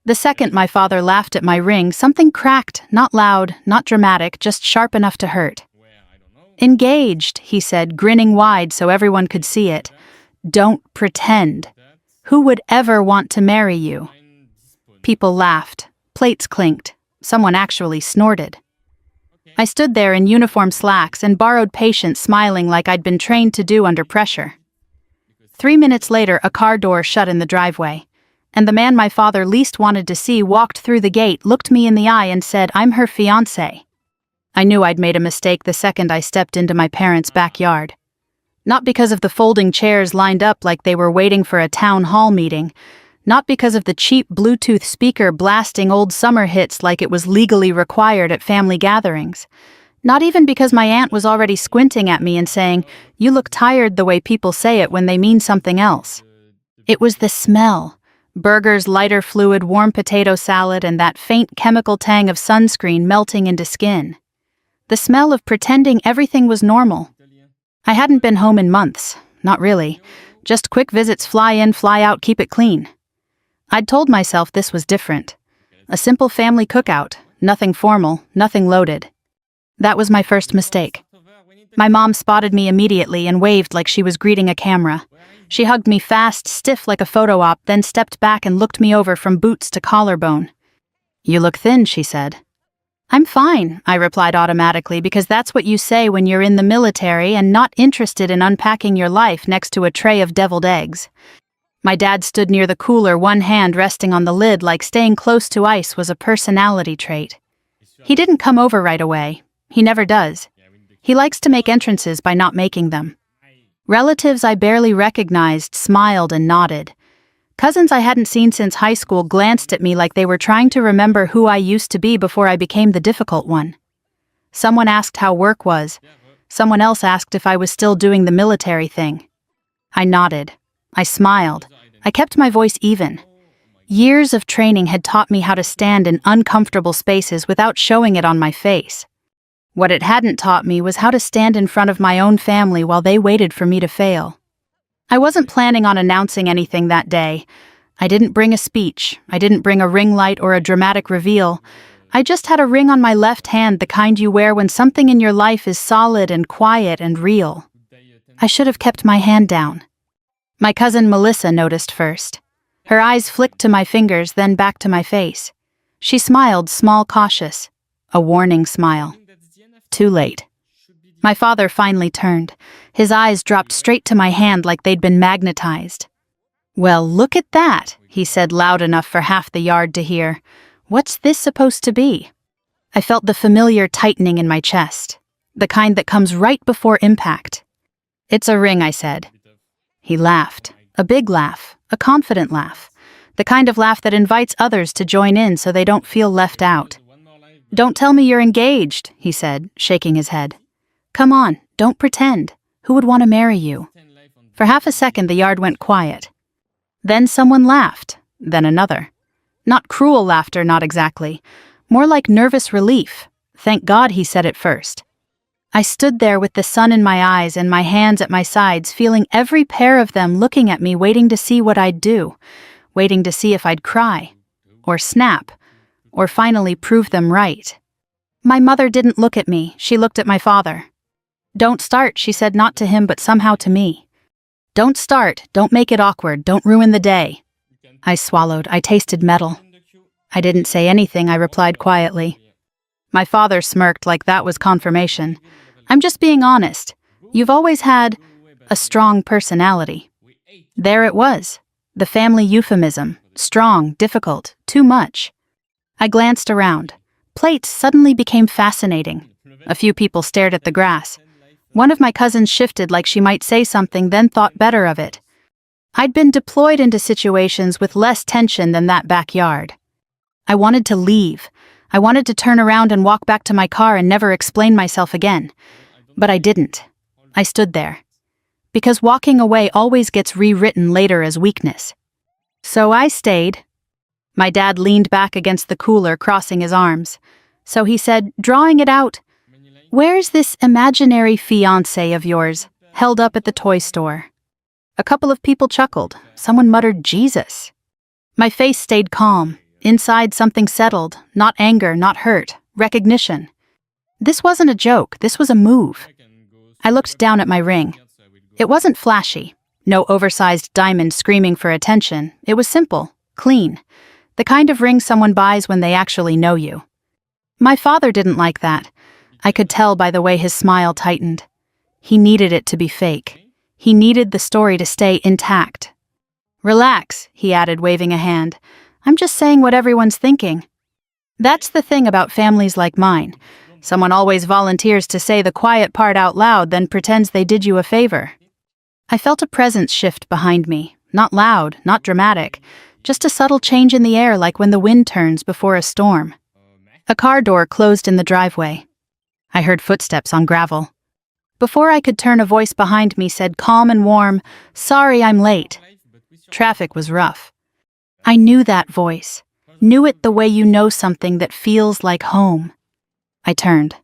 The second my father laughed at my ring, something cracked, not loud, not dramatic, just sharp enough to hurt. "Engaged," he said, grinning wide so everyone could see it. "Don't pretend. Who would ever want to marry you?" People laughed. Plates clinked. Someone actually snorted. I stood there in uniform slacks and borrowed patience, smiling like I'd been trained to do under pressure. 3 minutes later, a car door shut in the driveway, and the man my father least wanted to see walked through the gate, looked me in the eye and said, "I'm her fiancé." I knew I'd made a mistake the second I stepped into my parents' backyard. Not because of the folding chairs lined up like they were waiting for a town hall meeting, not because of the cheap Bluetooth speaker blasting old summer hits like it was legally required at family gatherings. Not even because my aunt was already squinting at me and saying, "You look tired," the way people say it when they mean something else. It was the smell. Burgers, lighter fluid, warm potato salad, and that faint chemical tang of sunscreen melting into skin. The smell of pretending everything was normal. I hadn't been home in months. Not really. Just quick visits, fly in, fly out, keep it clean. I'd told myself this was different. A simple family cookout, nothing formal, nothing loaded. That was my first mistake. My mom spotted me immediately and waved like she was greeting a camera. She hugged me fast, stiff like a photo op, then stepped back and looked me over from boots to collarbone. "You look thin," she said. "I'm fine," I replied automatically, because that's what you say when you're in the military and not interested in unpacking your life next to a tray of deviled eggs. My dad stood near the cooler, one hand resting on the lid like staying close to ice was a personality trait. He didn't come over right away. He never does. He likes to make entrances by not making them. Relatives I barely recognized smiled and nodded. Cousins I hadn't seen since high school glanced at me like they were trying to remember who I used to be before I became the difficult one. Someone asked how work was. Someone else asked if I was still doing the military thing. I nodded. I smiled. I kept my voice even. Years of training had taught me how to stand in uncomfortable spaces without showing it on my face. What it hadn't taught me was how to stand in front of my own family while they waited for me to fail. I wasn't planning on announcing anything that day. I didn't bring a speech. I didn't bring a ring light or a dramatic reveal. I just had a ring on my left hand, the kind you wear when something in your life is solid and quiet and real. I should have kept my hand down. My cousin Melissa noticed first. Her eyes flicked to my fingers, then back to my face. She smiled, small, cautious. A warning smile. Too late. My father finally turned. His eyes dropped straight to my hand like they'd been magnetized. "Well, look at that," he said loud enough for half the yard to hear. "What's this supposed to be?" I felt the familiar tightening in my chest, the kind that comes right before impact. "It's a ring," I said. He laughed, a big laugh, a confident laugh, the kind of laugh that invites others to join in so they don't feel left out. "Don't tell me you're engaged," he said, shaking his head. "Come on, don't pretend. Who would want to marry you?" For half a second, the yard went quiet. Then someone laughed, then another. Not cruel laughter, not exactly. More like nervous relief. Thank God he said it first. I stood there with the sun in my eyes and my hands at my sides, feeling every pair of them looking at me, waiting to see what I'd do, waiting to see if I'd cry, or snap, or finally prove them right. My mother didn't look at me, she looked at my father. "Don't start," she said, not to him but somehow to me. "Don't start, don't make it awkward, don't ruin the day." I swallowed, I tasted metal. "I didn't say anything," I replied quietly. My father smirked like that was confirmation. "I'm just being honest. You've always had a strong personality." There it was, the family euphemism. Strong, difficult, too much. I glanced around. Plates suddenly became fascinating. A few people stared at the grass. One of my cousins shifted like she might say something, then thought better of it. I'd been deployed into situations with less tension than that backyard. I wanted to leave. I wanted to turn around and walk back to my car and never explain myself again. But I didn't. I stood there. Because walking away always gets rewritten later as weakness. So I stayed. My dad leaned back against the cooler, crossing his arms. So he said, drawing it out, "Where's this imaginary fiancé of yours, held up at the toy store?" A couple of people chuckled. Someone muttered, "Jesus." My face stayed calm. Inside, something settled, not anger, not hurt, recognition. This wasn't a joke, this was a move. I looked down at my ring. It wasn't flashy. No oversized diamond screaming for attention. It was simple, clean. The kind of ring someone buys when they actually know you. My father didn't like that. I could tell by the way his smile tightened. He needed it to be fake. He needed the story to stay intact. Relax, he added, waving a hand. I'm just saying what everyone's thinking. That's the thing about families like mine. Someone always volunteers to say the quiet part out loud, then pretends they did you a favor. I felt a presence shift behind me. Not loud, not dramatic. Just a subtle change in the air, like when the wind turns before a storm. A car door closed in the driveway. I heard footsteps on gravel. Before I could turn, a voice behind me said, calm and warm, "Sorry, I'm late." Traffic was rough. I knew that voice. Knew it the way you know something that feels like home. I turned.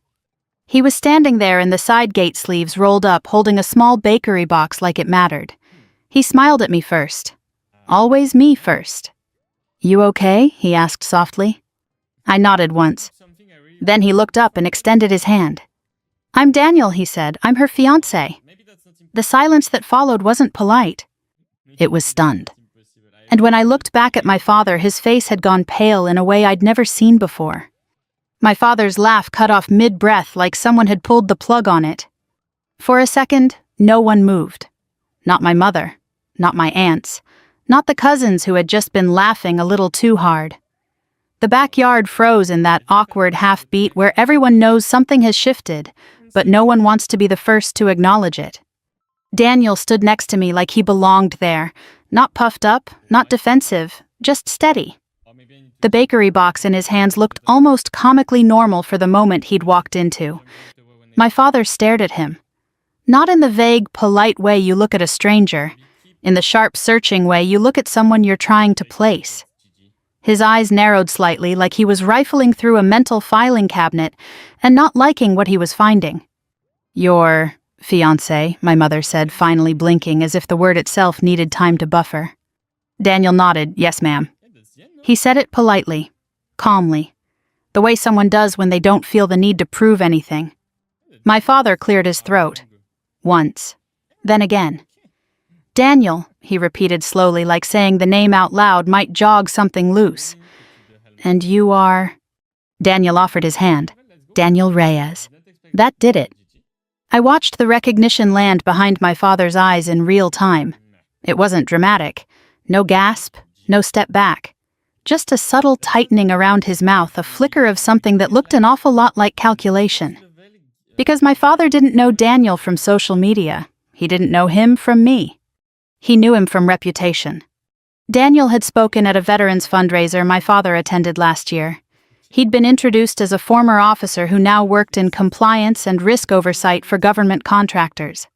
He was standing there in the side gate sleeves rolled up, holding a small bakery box like it mattered. He smiled at me first. Always me first. "You okay?" he asked softly. I nodded once. Then he looked up and extended his hand. "I'm Daniel," he said. "I'm her fiancé." The silence that followed wasn't polite. It was stunned. And when I looked back at my father, his face had gone pale in a way I'd never seen before. My father's laugh cut off mid-breath like someone had pulled the plug on it. For a second, no one moved. Not my mother, not my aunts, not the cousins who had just been laughing a little too hard. The backyard froze in that awkward half-beat where everyone knows something has shifted, but no one wants to be the first to acknowledge it. Daniel stood next to me like he belonged there, not puffed up, not defensive, just steady. The bakery box in his hands looked almost comically normal for the moment he'd walked into. My father stared at him. Not in the vague, polite way you look at a stranger, in the sharp, searching way you look at someone you're trying to place. His eyes narrowed slightly, like he was rifling through a mental filing cabinet and not liking what he was finding. "Your fiancé," my mother said, finally blinking as if the word itself needed time to buffer. Daniel nodded. "Yes, ma'am." He said it politely, calmly, the way someone does when they don't feel the need to prove anything. My father cleared his throat. Once. Then again. "Daniel," he repeated slowly, like saying the name out loud might jog something loose. "And you are—" Daniel offered his hand. "Daniel Reyes." That did it. I watched the recognition land behind my father's eyes in real time. It wasn't dramatic. No gasp, no step back. Just a subtle tightening around his mouth, a flicker of something that looked an awful lot like calculation. Because my father didn't know Daniel from social media. He didn't know him from me. He knew him from reputation. Daniel had spoken at a veterans fundraiser my father attended last year. He'd been introduced as a former officer who now worked in compliance and risk oversight for government contractors.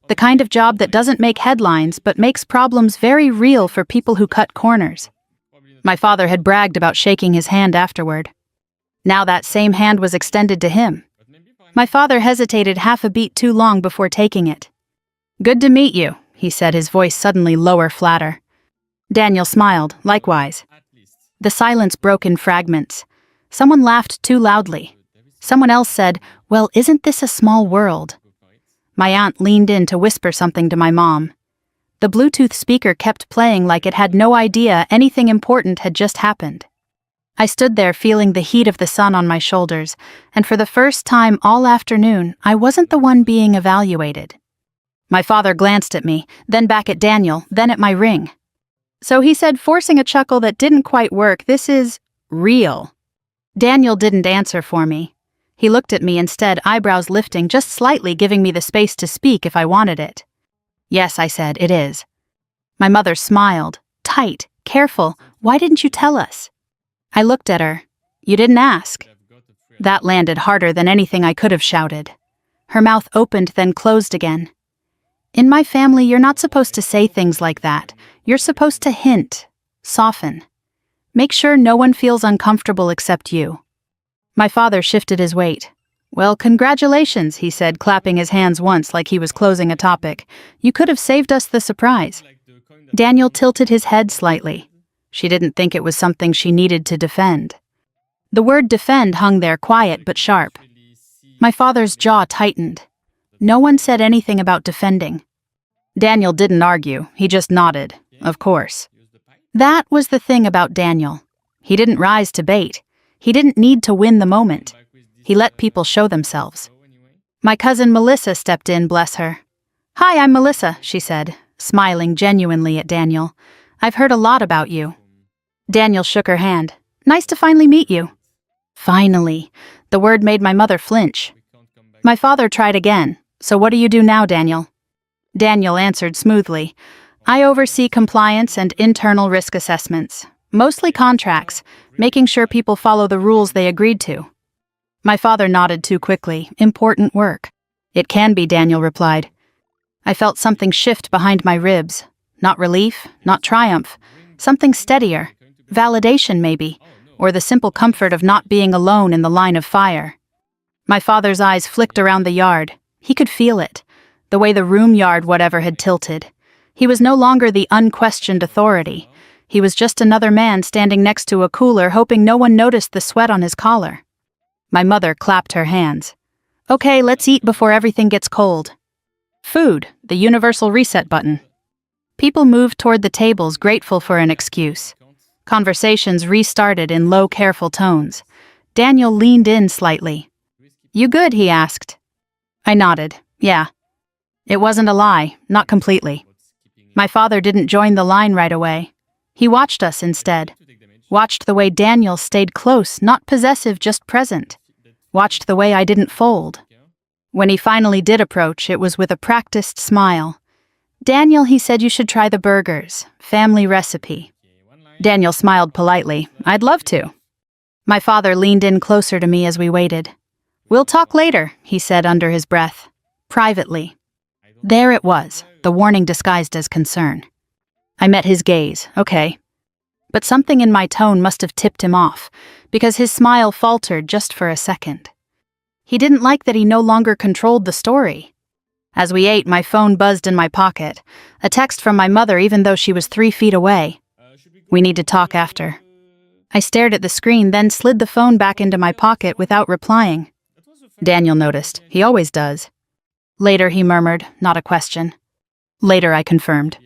The kind of job that doesn't make headlines but makes problems very real for people who cut corners. My father had bragged about shaking his hand afterward. Now that same hand was extended to him. My father hesitated half a beat too long before taking it. "Good to meet you," he said, his voice suddenly lower, flatter. Daniel smiled, likewise. The silence broke in fragments. Someone laughed too loudly. Someone else said, "Well, isn't this a small world?" My aunt leaned in to whisper something to my mom. The Bluetooth speaker kept playing like it had no idea anything important had just happened. I stood there feeling the heat of the sun on my shoulders, and for the first time all afternoon, I wasn't the one being evaluated. My father glanced at me, then back at Daniel, then at my ring. So he said, forcing a chuckle that didn't quite work, "This is real." Daniel didn't answer for me. He looked at me instead, eyebrows lifting just slightly, giving me the space to speak if I wanted it. "Yes," I said, "it is." My mother smiled, tight, careful. "Why didn't you tell us?" I looked at her. "You didn't ask." That landed harder than anything I could have shouted. Her mouth opened, then closed again. "In my family, you're not supposed to say things like that. You're supposed to hint, soften. Make sure no one feels uncomfortable except you." My father shifted his weight. "Well, congratulations," he said, clapping his hands once like he was closing a topic. "You could have saved us the surprise." Daniel tilted his head slightly. She didn't think it was something she needed to defend. The word defend hung there quiet but sharp. My father's jaw tightened. No one said anything about defending. Daniel didn't argue, he just nodded. Of course. That was the thing about Daniel. He didn't rise to bait. He didn't need to win the moment. He let people show themselves. My cousin Melissa stepped in, bless her. "Hi, I'm Melissa," she said, smiling genuinely at Daniel. "I've heard a lot about you." Daniel shook her hand. "Nice to finally meet you." Finally. The word made my mother flinch. My father tried again. "So what do you do now, Daniel?" Daniel answered smoothly. "I oversee compliance and internal risk assessments, mostly contracts, making sure people follow the rules they agreed to." My father nodded too quickly. "Important work." "It can be," Daniel replied. I felt something shift behind my ribs. Not relief, not triumph. Something steadier. Validation, maybe. Or the simple comfort of not being alone in the line of fire. My father's eyes flicked around the yard. He could feel it. The way the room yard whatever had tilted. He was no longer the unquestioned authority. He was just another man standing next to a cooler, hoping no one noticed the sweat on his collar. My mother clapped her hands. "Okay, let's eat before everything gets cold." Food, the universal reset button. People moved toward the tables, grateful for an excuse. Conversations restarted in low, careful tones. Daniel leaned in slightly. "You good?" he asked. I nodded. "Yeah." It wasn't a lie, not completely. My father didn't join the line right away. He watched us instead. Watched the way Daniel stayed close, not possessive, just present. Watched the way I didn't fold. When he finally did approach, it was with a practiced smile. "Daniel," he said, "you should try the burgers. Family recipe." Daniel smiled politely. "I'd love to." My father leaned in closer to me as we waited. "We'll talk later," he said under his breath. Privately. There it was, the warning disguised as concern. I met his gaze. Okay. But something in my tone must have tipped him off, because his smile faltered just for a second. He didn't like that he no longer controlled the story. As we ate, my phone buzzed in my pocket. A text from my mother even though she was 3 feet away. "We need to talk after." I stared at the screen, then slid the phone back into my pocket without replying. Daniel noticed. He always does. "Later," he murmured, not a question. "Later," I confirmed.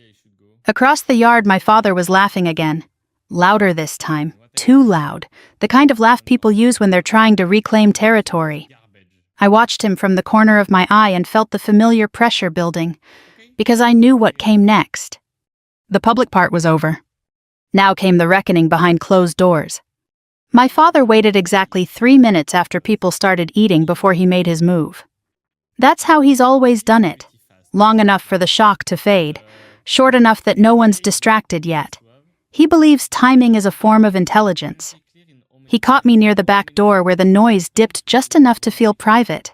Across the yard, my father was laughing again. Louder this time. Too loud. The kind of laugh people use when they're trying to reclaim territory. I watched him from the corner of my eye and felt the familiar pressure building, because I knew what came next. The public part was over. Now came the reckoning behind closed doors. My father waited exactly 3 minutes after people started eating before he made his move. That's how he's always done it. Long enough for the shock to fade, short enough that no one's distracted yet. He believes timing is a form of intelligence. He caught me near the back door where the noise dipped just enough to feel private.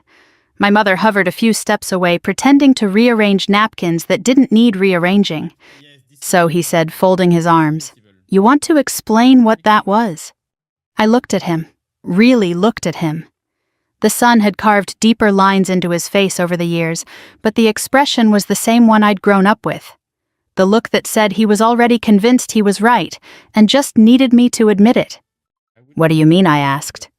My mother hovered a few steps away, pretending to rearrange napkins that didn't need rearranging. "So," he said, folding his arms, "you want to explain what that was?" I looked at him, really looked at him. The sun had carved deeper lines into his face over the years, but the expression was the same one I'd grown up with. The look that said he was already convinced he was right, and just needed me to admit it. "What do you mean?" I asked.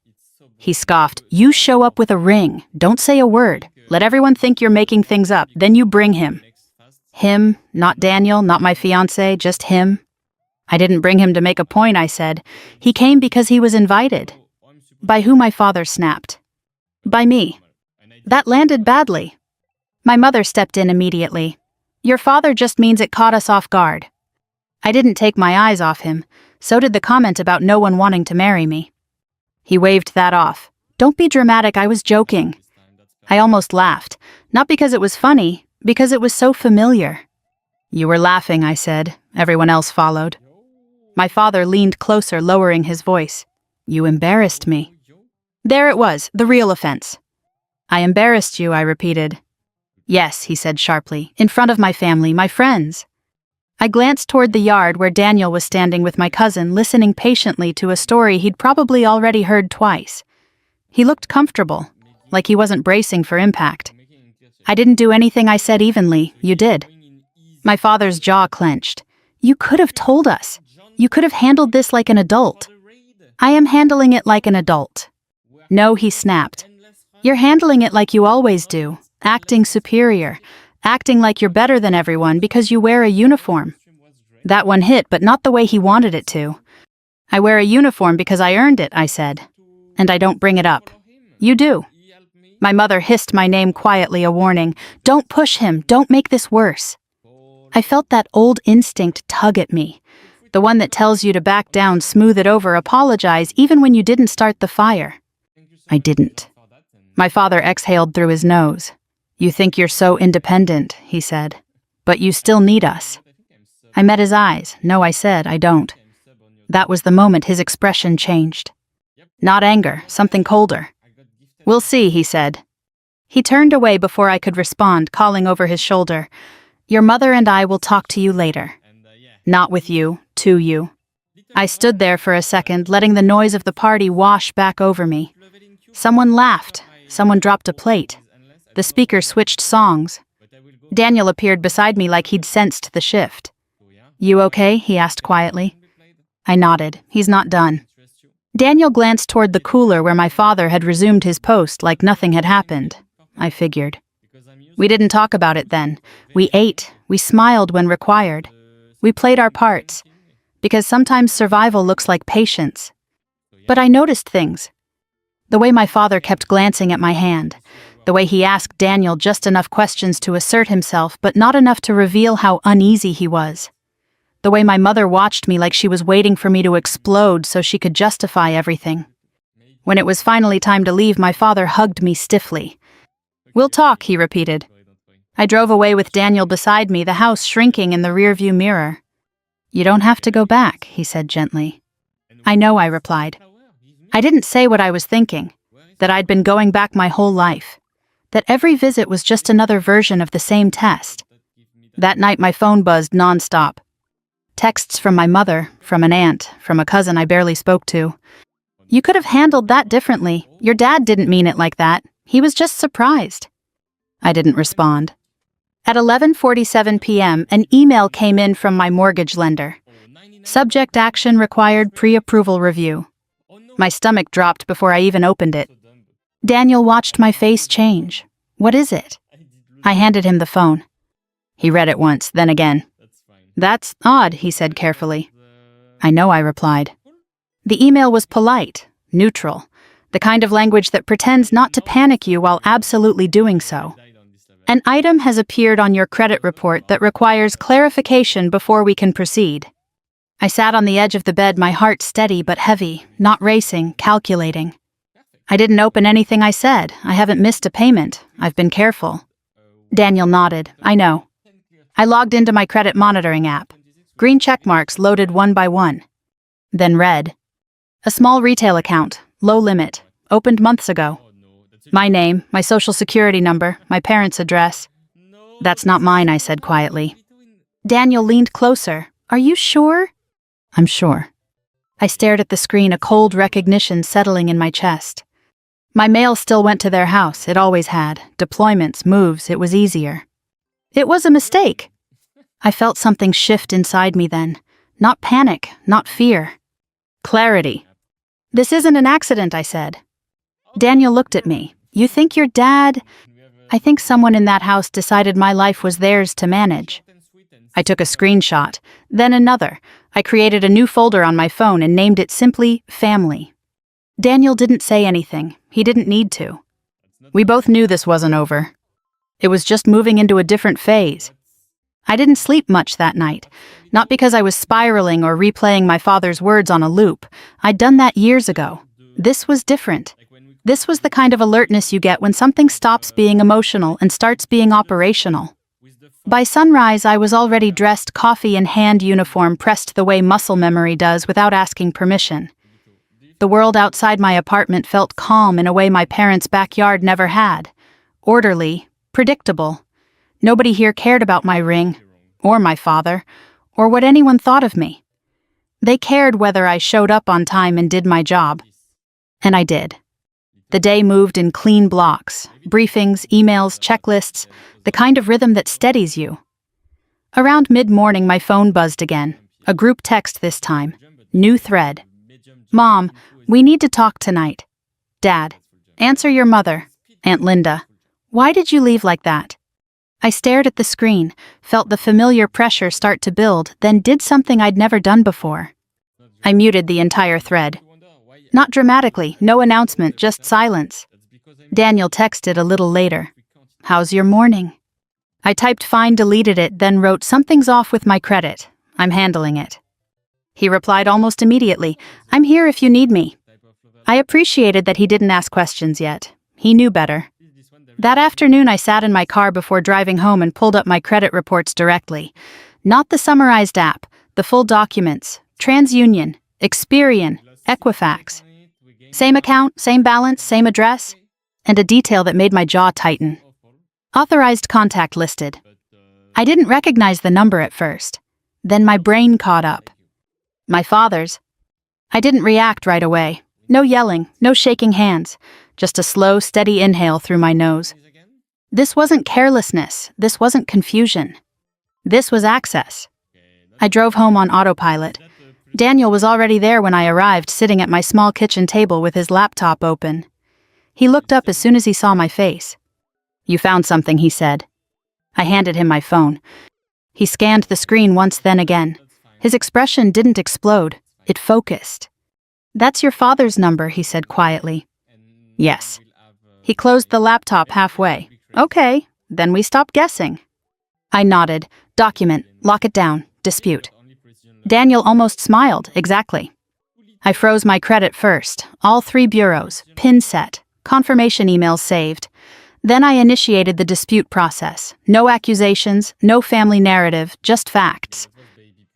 He scoffed. "You show up with a ring, don't say a word, let everyone think you're making things up, then you bring him." Him, not Daniel, not my fiancé, just him. "I didn't bring him to make a point," I said. "He came because he was invited." By who? My father snapped. "By me." That landed badly. My mother stepped in immediately. "Your father just means it caught us off guard." I didn't take my eyes off him. So did the comment about no one wanting to marry me. He waved that off. "Don't be dramatic, I was joking." I almost laughed, not because it was funny, because it was so familiar. "You were laughing," I said. Everyone else followed. My father leaned closer, lowering his voice. "You embarrassed me." There it was, the real offense. "I embarrassed you," I repeated. "Yes," he said sharply, "in front of my family, my friends." I glanced toward the yard where Daniel was standing with my cousin, listening patiently to a story he'd probably already heard twice. He looked comfortable, like he wasn't bracing for impact. "I didn't do anything," I said evenly. "You did." My father's jaw clenched. "You could have told us." You could have handled this like an adult. I am handling it like an adult. No, he snapped. You're handling it like you always do, acting superior, acting like you're better than everyone because you wear a uniform. That one hit, but not the way he wanted it to. I wear a uniform because I earned it, I said. And I don't bring it up. You do. My mother hissed my name quietly, a warning. Don't push him, don't make this worse. I felt that old instinct tug at me. The one that tells you to back down, smooth it over, apologize even when you didn't start the fire. I didn't. My father exhaled through his nose. You think you're so independent, he said. But you still need us. I met his eyes. No, I said, I don't. That was the moment his expression changed. Not anger, something colder. We'll see, he said. He turned away before I could respond, calling over his shoulder. Your mother and I will talk to you later. Not with you, to you. I stood there for a second, letting the noise of the party wash back over me. Someone laughed. Someone dropped a plate. The speaker switched songs. Daniel appeared beside me like he'd sensed the shift. You okay? He asked quietly. I nodded. He's not done. Daniel glanced toward the cooler where my father had resumed his post like nothing had happened. I figured. We didn't talk about it then. We ate. We smiled when required. We played our parts. Because sometimes survival looks like patience. But I noticed things. The way my father kept glancing at my hand. The way he asked Daniel just enough questions to assert himself, but not enough to reveal how uneasy he was. The way my mother watched me like she was waiting for me to explode so she could justify everything. When it was finally time to leave, my father hugged me stiffly. We'll talk, he repeated. I drove away with Daniel beside me, the house shrinking in the rearview mirror. You don't have to go back, he said gently. I know, I replied. I didn't say what I was thinking, that I'd been going back my whole life, that every visit was just another version of the same test. That night my phone buzzed nonstop. Texts from my mother, from an aunt, from a cousin I barely spoke to. You could have handled that differently. Your dad didn't mean it like that. He was just surprised. I didn't respond. At 11:47 p.m., an email came in from my mortgage lender. Subject action required pre-approval review. My stomach dropped before I even opened it. Daniel watched my face change. What is it? I handed him the phone. He read it once, then again. That's odd, he said carefully. I know, I replied. The email was polite, neutral, the kind of language that pretends not to panic you while absolutely doing so. An item has appeared on your credit report that requires clarification before we can proceed. I sat on the edge of the bed, my heart steady but heavy, not racing, calculating. I didn't open anything I said. I haven't missed a payment. I've been careful. Daniel nodded. I know. I logged into my credit monitoring app. Green check marks loaded one by one. Then read. A small retail account, low limit, opened months ago. My name, my social security number, my parents' address. That's not mine, I said quietly. Daniel leaned closer. Are you sure? I'm sure. I stared at the screen, a cold recognition settling in my chest. My mail still went to their house, it always had. Deployments, moves, it was easier. It was a mistake. I felt something shift inside me then. Not panic, not fear. Clarity. This isn't an accident, I said. Daniel looked at me. You think your dad? I think someone in that house decided my life was theirs to manage. I took a screenshot, then another. I created a new folder on my phone and named it simply Family. Daniel didn't say anything. He didn't need to. We both knew this wasn't over. It was just moving into a different phase. I didn't sleep much that night, not because I was spiraling or replaying my father's words on a loop. I'd done that years ago. This was different. This was the kind of alertness you get when something stops being emotional and starts being operational. By sunrise, I was already dressed, coffee in hand, uniform pressed the way muscle memory does without asking permission. The world outside my apartment felt calm in a way my parents' backyard never had. Orderly, predictable. Nobody here cared about my ring, or my father, or what anyone thought of me. They cared whether I showed up on time and did my job. And I did. The day moved in clean blocks, briefings, emails, checklists, the kind of rhythm that steadies you. Around mid-morning, my phone buzzed again. A group text this time. New thread. Mom, we need to talk tonight. Dad, answer your mother. Aunt Linda, why did you leave like that? I stared at the screen, felt the familiar pressure start to build, then did something I'd never done before. I muted the entire thread. Not dramatically, no announcement, just silence. Daniel texted a little later. How's your morning? I typed fine, deleted it, then wrote something's off with my credit. I'm handling it. He replied almost immediately, I'm here if you need me. I appreciated that he didn't ask questions yet. He knew better. That afternoon I sat in my car before driving home and pulled up my credit reports directly. Not the summarized app, the full documents, TransUnion, Experian, Equifax. Same account, same balance, same address, and a detail that made my jaw tighten. Authorized contact listed. I didn't recognize the number at first. Then my brain caught up. My father's. I didn't react right away. No yelling, no shaking hands, just a slow, steady inhale through my nose. This wasn't carelessness, this wasn't confusion. This was access. I drove home on autopilot. Daniel was already there when I arrived, sitting at my small kitchen table with his laptop open. He looked up as soon as he saw my face. You found something, he said. I handed him my phone. He scanned the screen once, then again. His expression didn't explode, it focused. That's your father's number, he said quietly. Yes. He closed the laptop halfway. Okay, then we stop guessing. I nodded. Document, lock it down, dispute. Daniel almost smiled, exactly. I froze my credit first, all 3 bureaus, PIN set, confirmation emails saved. Then I initiated the dispute process. No accusations, no family narrative, just facts.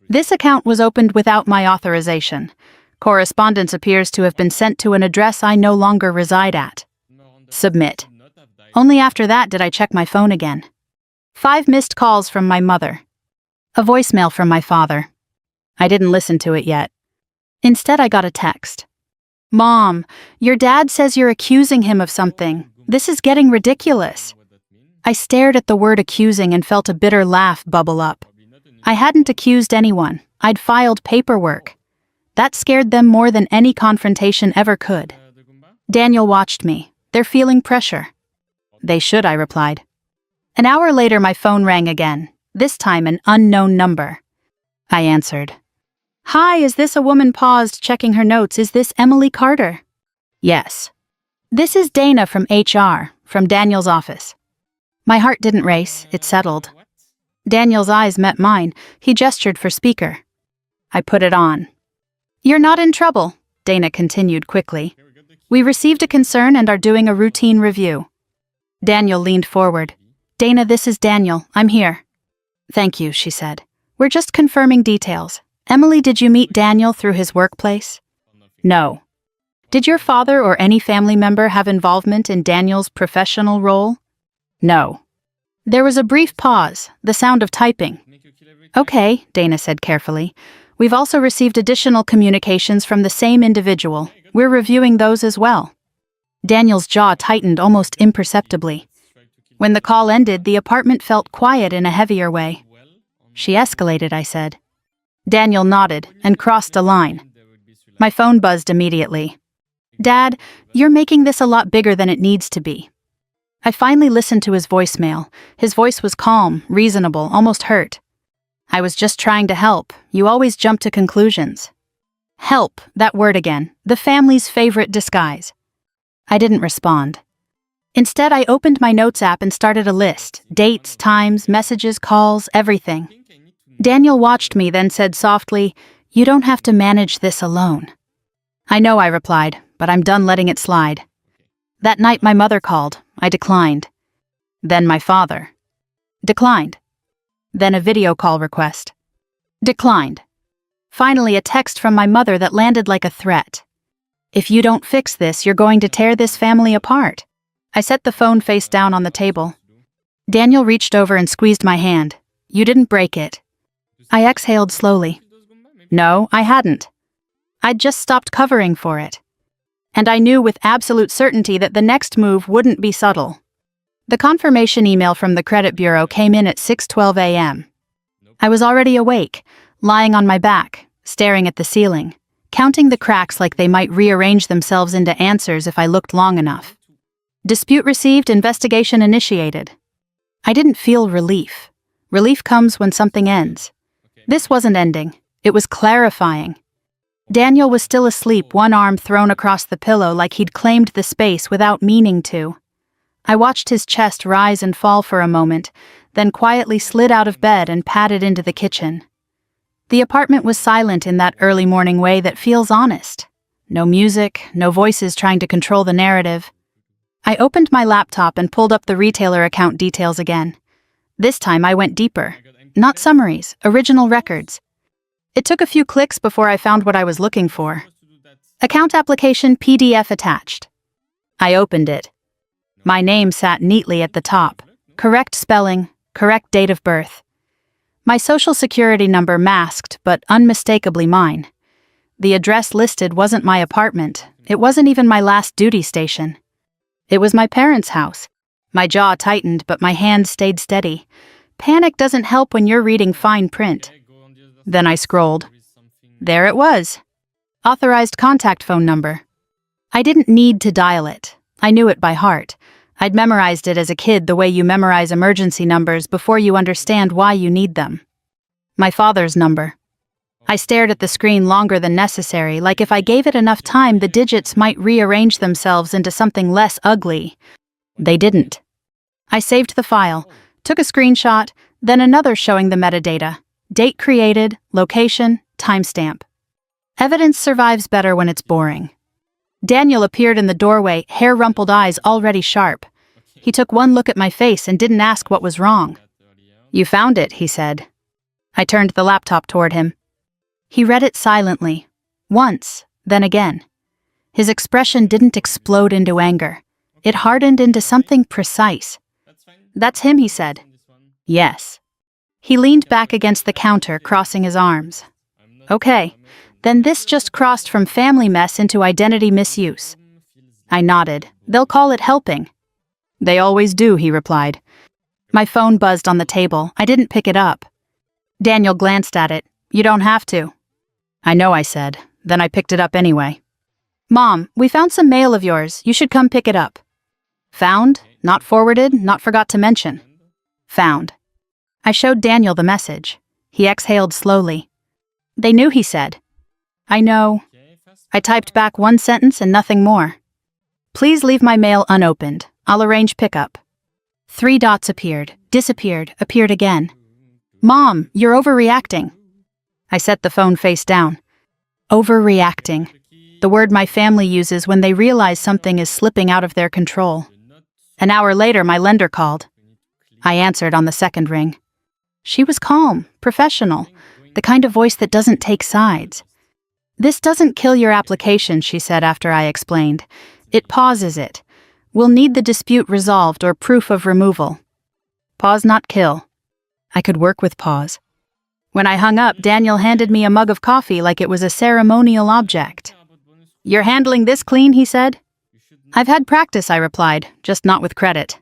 This account was opened without my authorization. Correspondence appears to have been sent to an address I no longer reside at. Submit. Only after that did I check my phone again. 5 missed calls from my mother. A voicemail from my father. I didn't listen to it yet. Instead, I got a text. Mom, your dad says you're accusing him of something. This is getting ridiculous. I stared at the word accusing and felt a bitter laugh bubble up. I hadn't accused anyone. I'd filed paperwork. That scared them more than any confrontation ever could. Daniel watched me. They're feeling pressure. They should, I replied. An hour later, my phone rang again, this time an unknown number. I answered. Hi, is this a woman? Paused, checking her notes. Is this Emily Carter? Yes. This is Dana from HR, from Daniel's office. My heart didn't race, it settled. Daniel's eyes met mine. He gestured for speaker. I put it on. You're not in trouble, Dana continued quickly. We received a concern and are doing a routine review. Daniel leaned forward. Dana, this is Daniel. I'm here. Thank you, she said. We're just confirming details. Emily, did you meet Daniel through his workplace? No. Did your father or any family member have involvement in Daniel's professional role? No. There was a brief pause, the sound of typing. Okay, Dana said carefully. We've also received additional communications from the same individual. We're reviewing those as well. Daniel's jaw tightened almost imperceptibly. When the call ended, the apartment felt quiet in a heavier way. She escalated, I said. Daniel nodded and crossed a line. My phone buzzed immediately. Dad, you're making this a lot bigger than it needs to be. I finally listened to his voicemail. His voice was calm, reasonable, almost hurt. I was just trying to help. You always jump to conclusions. Help, that word again, the family's favorite disguise. I didn't respond. Instead, I opened my notes app and started a list. Dates, times, messages, calls, everything. Daniel watched me, then said softly, You don't have to manage this alone. I know, I replied, but I'm done letting it slide. That night my mother called. I declined. Then my father. Declined. Then a video call request. Declined. Finally, a text from my mother that landed like a threat. If you don't fix this, you're going to tear this family apart. I set the phone face down on the table. Daniel reached over and squeezed my hand. You didn't break it. I exhaled slowly. No, I hadn't. I'd just stopped covering for it. And I knew with absolute certainty that the next move wouldn't be subtle. The confirmation email from the credit bureau came in at 6:12 a.m. I was already awake, lying on my back, staring at the ceiling, counting the cracks like they might rearrange themselves into answers if I looked long enough. Dispute received, investigation initiated. I didn't feel relief. Relief comes when something ends. This wasn't ending. It was clarifying. Daniel was still asleep, one arm thrown across the pillow like he'd claimed the space without meaning to. I watched his chest rise and fall for a moment, then quietly slid out of bed and padded into the kitchen. The apartment was silent in that early morning way that feels honest. No music, no voices trying to control the narrative. I opened my laptop and pulled up the retailer account details again. This time I went deeper. Not summaries, original records. It took a few clicks before I found what I was looking for. Account application PDF attached. I opened it. My name sat neatly at the top. Correct spelling, correct date of birth. My social security number masked, but unmistakably mine. The address listed wasn't my apartment. It wasn't even my last duty station. It was my parents' house. My jaw tightened, but my hand stayed steady. Panic doesn't help when you're reading fine print. Then I scrolled. There it was. Authorized contact phone number. I didn't need to dial it. I knew it by heart. I'd memorized it as a kid the way you memorize emergency numbers before you understand why you need them. My father's number. I stared at the screen longer than necessary, like if I gave it enough time the digits might rearrange themselves into something less ugly. They didn't. I saved the file, took a screenshot, then another showing the metadata. Date created, location, timestamp. Evidence survives better when it's boring. Daniel appeared in the doorway, hair-rumpled eyes already sharp. He took one look at my face and didn't ask what was wrong. You found it, he said. I turned the laptop toward him. He read it silently. Once, then again. His expression didn't explode into anger. It hardened into something precise. That's him, he said. Yes. He leaned back against the counter, crossing his arms. Okay, then this just crossed from family mess into identity misuse. I nodded. They'll call it helping. They always do, he replied. My phone buzzed on the table. I didn't pick it up. Daniel glanced at it. You don't have to. I know, I said. Then I picked it up anyway. Mom, we found some mail of yours. You should come pick it up. Found, not forwarded, not forgot to mention. Found. I showed Daniel the message. He exhaled slowly. They knew, he said. I know. I typed back one sentence and nothing more. Please leave my mail unopened. I'll arrange pickup. 3 dots appeared, disappeared, appeared again. Mom, you're overreacting. I set the phone face down. Overreacting. The word my family uses when they realize something is slipping out of their control. An hour later, my lender called. I answered on the second ring. She was calm, professional, the kind of voice that doesn't take sides. This doesn't kill your application, she said after I explained. It pauses it. We'll need the dispute resolved or proof of removal. Pause, not kill. I could work with pause. When I hung up, Daniel handed me a mug of coffee like it was a ceremonial object. You're handling this clean, he said. I've had practice, I replied, just not with credit.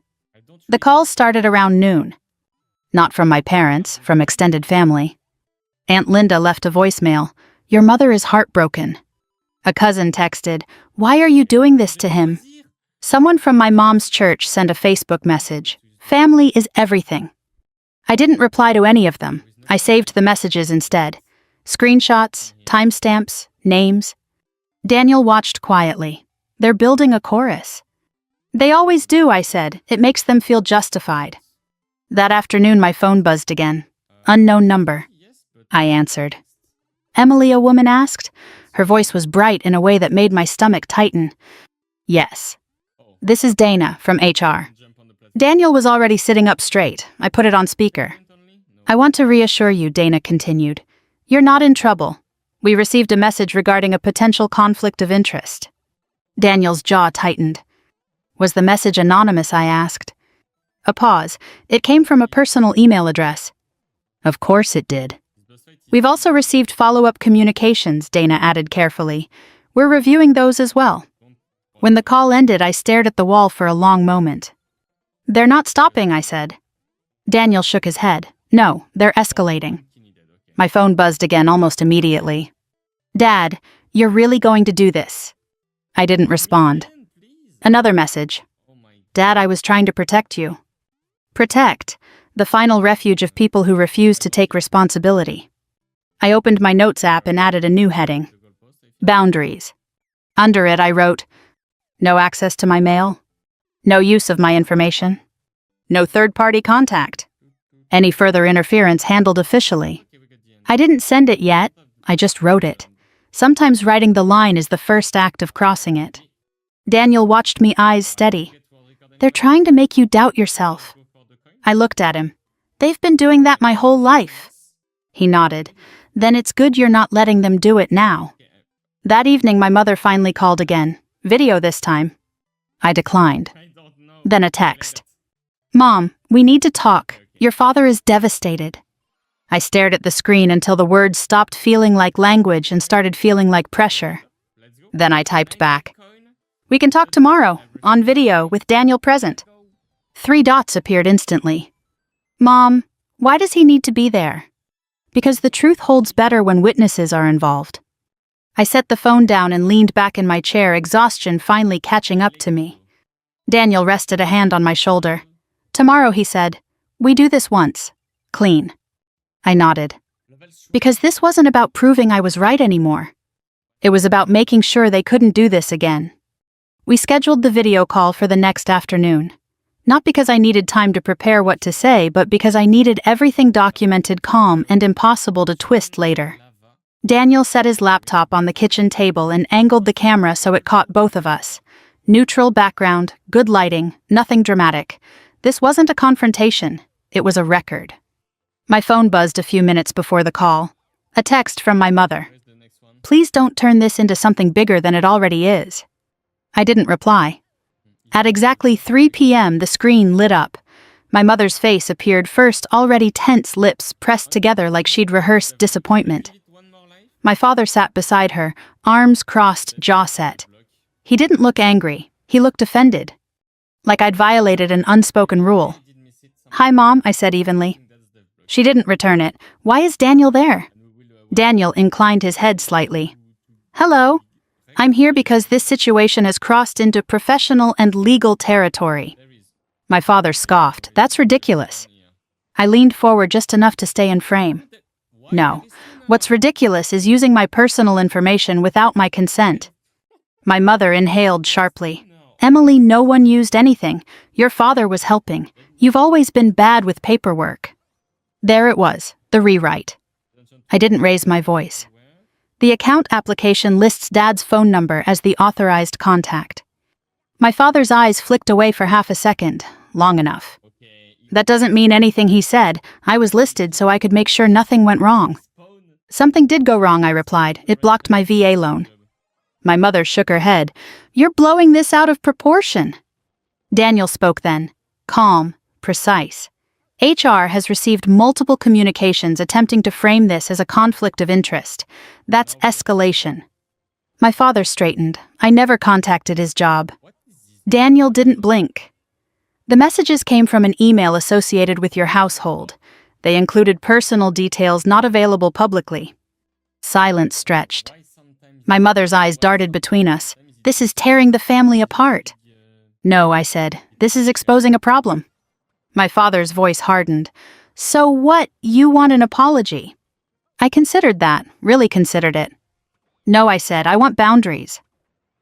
The calls started around noon. Not from my parents, from extended family. Aunt Linda left a voicemail. Your mother is heartbroken. A cousin texted, Why are you doing this to him? Someone from my mom's church sent a Facebook message. Family is everything. I didn't reply to any of them. I saved the messages instead. Screenshots, timestamps, names. Daniel watched quietly. They're building a chorus. They always do, I said. It makes them feel justified. That afternoon, my phone buzzed again. Unknown number. I answered. Emily, a woman asked. Her voice was bright in a way that made my stomach tighten. Yes. This is Dana from HR. Daniel was already sitting up straight. I put it on speaker. I want to reassure you, Dana continued. You're not in trouble. We received a message regarding a potential conflict of interest. Daniel's jaw tightened. Was the message anonymous, I asked. A pause. It came from a personal email address. Of course it did. We've also received follow-up communications, Dana added carefully. We're reviewing those as well. When the call ended, I stared at the wall for a long moment. They're not stopping, I said. Daniel shook his head. No, they're escalating. My phone buzzed again almost immediately. Dad, you're really going to do this? I didn't respond. Another message. Dad, I was trying to protect you. Protect, the final refuge of people who refuse to take responsibility. I opened my notes app and added a new heading. Boundaries. Under it I wrote, no access to my mail, no use of my information, no third-party contact. Any further interference handled officially. I didn't send it yet, I just wrote it. Sometimes writing the line is the first act of crossing it. Daniel watched me, eyes steady. They're trying to make you doubt yourself. I looked at him. They've been doing that my whole life. He nodded. Then it's good you're not letting them do it now. That evening my mother finally called again. Video this time. I declined. Then a text. Mom, we need to talk. Your father is devastated. I stared at the screen until the words stopped feeling like language and started feeling like pressure. Then I typed back. We can talk tomorrow, on video, with Daniel present. 3 dots appeared instantly. Mom, why does he need to be there? Because the truth holds better when witnesses are involved. I set the phone down and leaned back in my chair, exhaustion finally catching up to me. Daniel rested a hand on my shoulder. Tomorrow, he said. We do this once. Clean. I nodded. Because this wasn't about proving I was right anymore. It was about making sure they couldn't do this again. We scheduled the video call for the next afternoon. Not because I needed time to prepare what to say, but because I needed everything documented, calm, and impossible to twist later. Daniel set his laptop on the kitchen table and angled the camera so it caught both of us. Neutral background, good lighting, nothing dramatic. This wasn't a confrontation. It was a record. My phone buzzed a few minutes before the call. A text from my mother. Please don't turn this into something bigger than it already is. I didn't reply. At exactly 3 p.m., the screen lit up. My mother's face appeared first, already tense, lips pressed together like she'd rehearsed disappointment. My father sat beside her, arms crossed, jaw set. He didn't look angry. He looked offended. Like I'd violated an unspoken rule. Hi, Mom, I said evenly. She didn't return it. Why is Daniel there? Daniel inclined his head slightly. Hello. I'm here because this situation has crossed into professional and legal territory. My father scoffed. That's ridiculous. I leaned forward just enough to stay in frame. No. What's ridiculous is using my personal information without my consent. My mother inhaled sharply. Emily, no one used anything. Your father was helping. You've always been bad with paperwork. There it was, the rewrite. I didn't raise my voice. The account application lists Dad's phone number as the authorized contact. My father's eyes flicked away for half a second, long enough. That doesn't mean anything, he said. I was listed so I could make sure nothing went wrong. Something did go wrong, I replied. It blocked my VA loan. My mother shook her head. You're blowing this out of proportion. Daniel spoke then, calm, precise. HR has received multiple communications attempting to frame this as a conflict of interest. That's escalation. My father straightened. I never contacted his job. Daniel didn't blink. The messages came from an email associated with your household. They included personal details not available publicly. Silence stretched. My mother's eyes darted between us. This is tearing the family apart. No, I said. This is exposing a problem. My father's voice hardened. So what? You want an apology? I considered that, really considered it. No, I said, I want boundaries.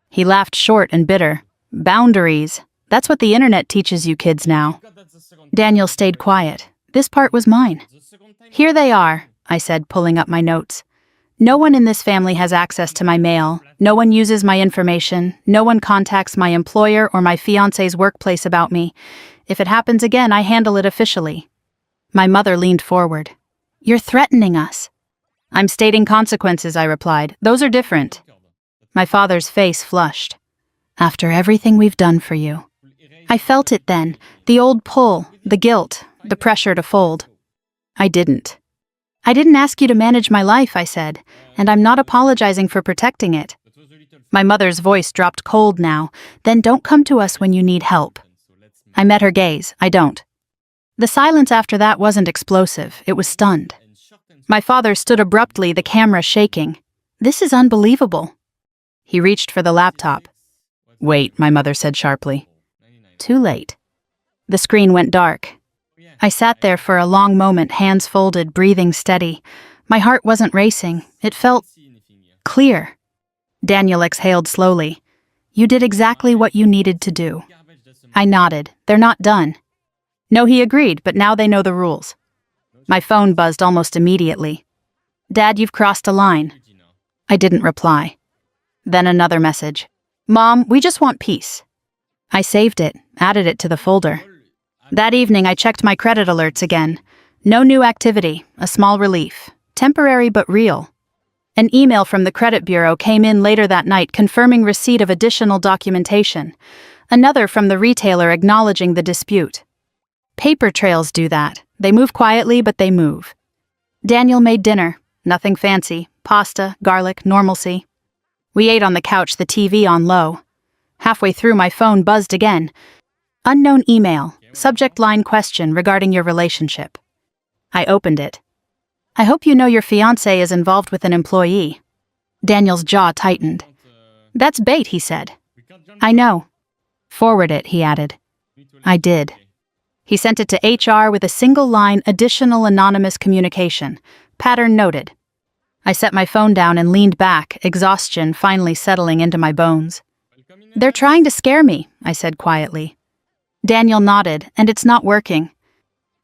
He laughed short and bitter. Boundaries. That's what the internet teaches you kids now. Daniel stayed quiet. This part was mine. Here they are, I said, pulling up my notes. No one in this family has access to my mail. No one uses my information. No one contacts my employer or my fiancé's workplace about me. If it happens again, I handle it officially. My mother leaned forward. You're threatening us. I'm stating consequences, I replied. Those are different. My father's face flushed. After everything we've done for you. I felt it then, the old pull, the guilt, the pressure to fold. I didn't ask you to manage my life, I said, and I'm not apologizing for protecting it. My mother's voice dropped cold now. Then don't come to us when you need help. I met her gaze. I don't. The silence after that wasn't explosive. It was stunned. My father stood abruptly, the camera shaking. "This is unbelievable." He reached for the laptop. "Wait," my mother said sharply. Too late. The screen went dark. I sat there for a long moment, hands folded, breathing steady. My heart wasn't racing. It felt clear. Daniel exhaled slowly. "You did exactly what you needed to do." I nodded. "They're not done." No, he agreed, but now they know the rules. My phone buzzed almost immediately. "Dad, you've crossed a line." I didn't reply. Then another message. "Mom, we just want peace." I saved it, added it to the folder. That evening I checked my credit alerts again. No new activity, a small relief. Temporary but real. An email from the credit bureau came in later that night confirming receipt of additional documentation. Another from the retailer acknowledging the dispute. Paper trails do that. They move quietly, but they move. Daniel made dinner. Nothing fancy. Pasta, garlic, normalcy. We ate on the couch, the TV on low. Halfway through, my phone buzzed again. Unknown email. Subject line question regarding your relationship. I opened it. "I hope you know your fiancé is involved with an employee." Daniel's jaw tightened. "That's bait," he said. "I know." "Forward it," he added. I did. He sent it to HR with a single line, "Additional anonymous communication. Pattern noted." I set my phone down and leaned back, exhaustion finally settling into my bones. "They're trying to scare me," I said quietly. Daniel nodded, "and it's not working."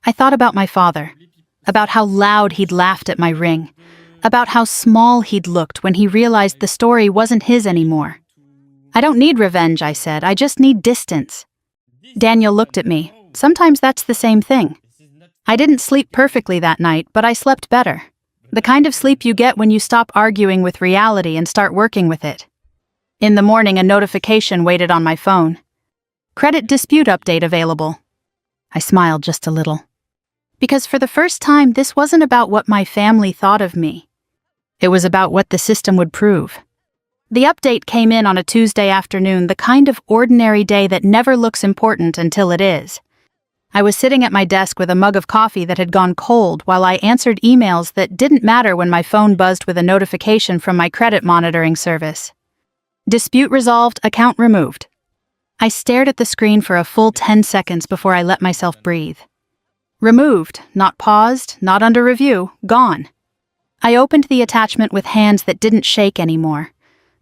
I thought about my father, about how loud he'd laughed at my ring, about how small he'd looked when he realized the story wasn't his anymore. "I don't need revenge," I said, "I just need distance." Daniel looked at me. Sometimes that's the same thing. I didn't sleep perfectly that night, but I slept better. The kind of sleep you get when you stop arguing with reality and start working with it. In the morning, a notification waited on my phone. "Credit dispute update available." I smiled just a little. Because for the first time, this wasn't about what my family thought of me. It was about what the system would prove. The update came in on a Tuesday afternoon, the kind of ordinary day that never looks important until it is. I was sitting at my desk with a mug of coffee that had gone cold while I answered emails that didn't matter when my phone buzzed with a notification from my credit monitoring service. "Dispute resolved, account removed." I stared at the screen for a full 10 seconds before I let myself breathe. Removed, not paused, not under review, gone. I opened the attachment with hands that didn't shake anymore.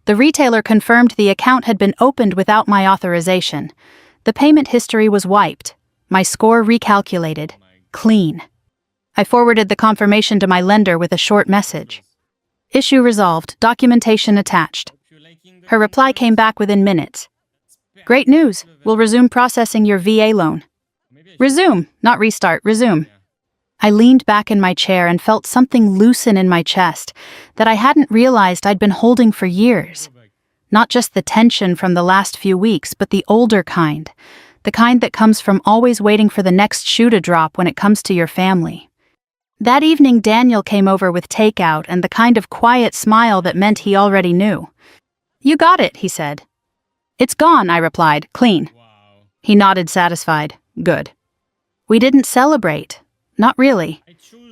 The retailer confirmed the account had been opened without my authorization. The payment history was wiped. My score recalculated. Clean. I forwarded the confirmation to my lender with a short message. "Issue resolved, documentation attached." Her reply came back within minutes. "Great news, we'll resume processing your VA loan." Resume, not restart, resume. I leaned back in my chair and felt something loosen in my chest that I hadn't realized I'd been holding for years. Not just the tension from the last few weeks, but the older kind. The kind that comes from always waiting for the next shoe to drop when it comes to your family. That evening, Daniel came over with takeout and the kind of quiet smile that meant he already knew. "You got it," he said. "It's gone," I replied, "clean." He nodded, satisfied. "Good." We didn't celebrate. Not really.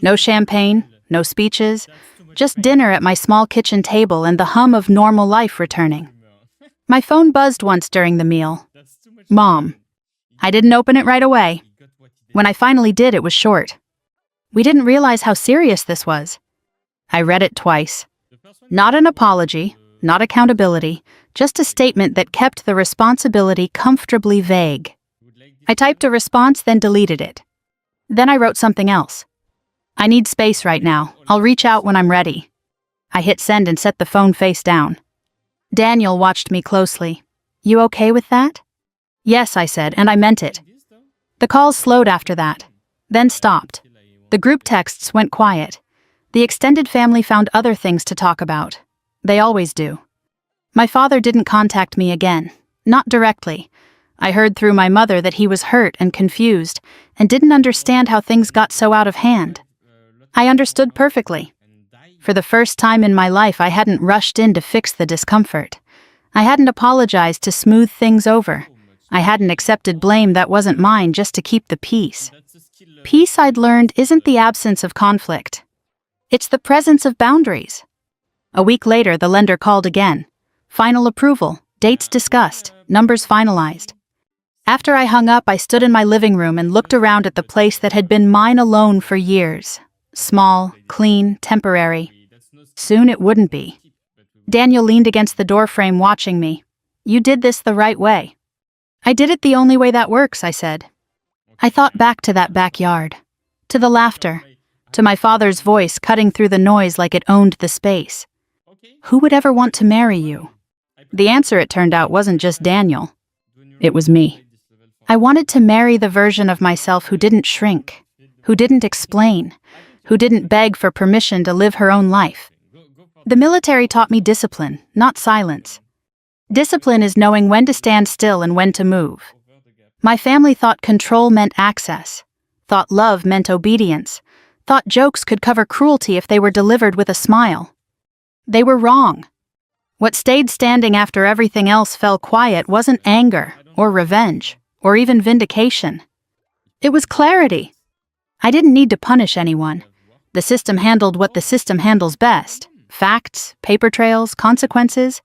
No champagne, no speeches, just dinner at my small kitchen table and the hum of normal life returning. My phone buzzed once during the meal. "Mom." I didn't open it right away. When I finally did, it was short. We didn't realize how serious this was. I read it twice. Not an apology, not accountability, just a statement that kept the responsibility comfortably vague. I typed a response, then deleted it. Then I wrote something else. "I need space right now. I'll reach out when I'm ready." I hit send and set the phone face down. Daniel watched me closely. "You okay with that?" "Yes," I said, and I meant it. The calls slowed after that, then stopped. The group texts went quiet. The extended family found other things to talk about. They always do. My father didn't contact me again. Not directly. I heard through my mother that he was hurt and confused and didn't understand how things got so out of hand. I understood perfectly. For the first time in my life, I hadn't rushed in to fix the discomfort. I hadn't apologized to smooth things over. I hadn't accepted blame that wasn't mine just to keep the peace. Peace, I'd learned, isn't the absence of conflict. It's the presence of boundaries. A week later, the lender called again. Final approval, dates discussed, numbers finalized. After I hung up, I stood in my living room and looked around at the place that had been mine alone for years. Small, clean, temporary. Soon it wouldn't be. Daniel leaned against the doorframe watching me. You did this the right way. I did it the only way that works, I said. I thought back to that backyard. To the laughter. To my father's voice cutting through the noise like it owned the space. Who would ever want to marry you? The answer, it turned out, wasn't just Daniel. It was me. I wanted to marry the version of myself who didn't shrink, who didn't explain, who didn't beg for permission to live her own life. The military taught me discipline, not silence. Discipline is knowing when to stand still and when to move. My family thought control meant access, thought love meant obedience, thought jokes could cover cruelty if they were delivered with a smile. They were wrong. What stayed standing after everything else fell quiet wasn't anger or revenge or even vindication. It was clarity. I didn't need to punish anyone. The system handled what the system handles best: facts, paper trails, consequences.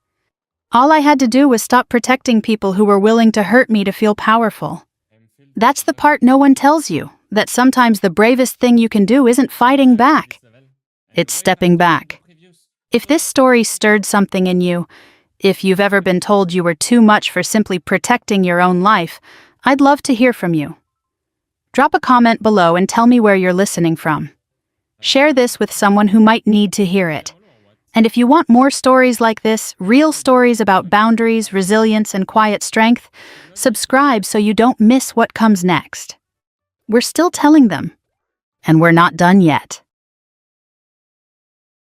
All I had to do was stop protecting people who were willing to hurt me to feel powerful. That's the part no one tells you, that sometimes the bravest thing you can do isn't fighting back. It's stepping back. If this story stirred something in you, if you've ever been told you were too much for simply protecting your own life, I'd love to hear from you. Drop a comment below and tell me where you're listening from. Share this with someone who might need to hear it. And if you want more stories like this, real stories about boundaries, resilience, and quiet strength, subscribe so you don't miss what comes next. We're still telling them, and we're not done yet.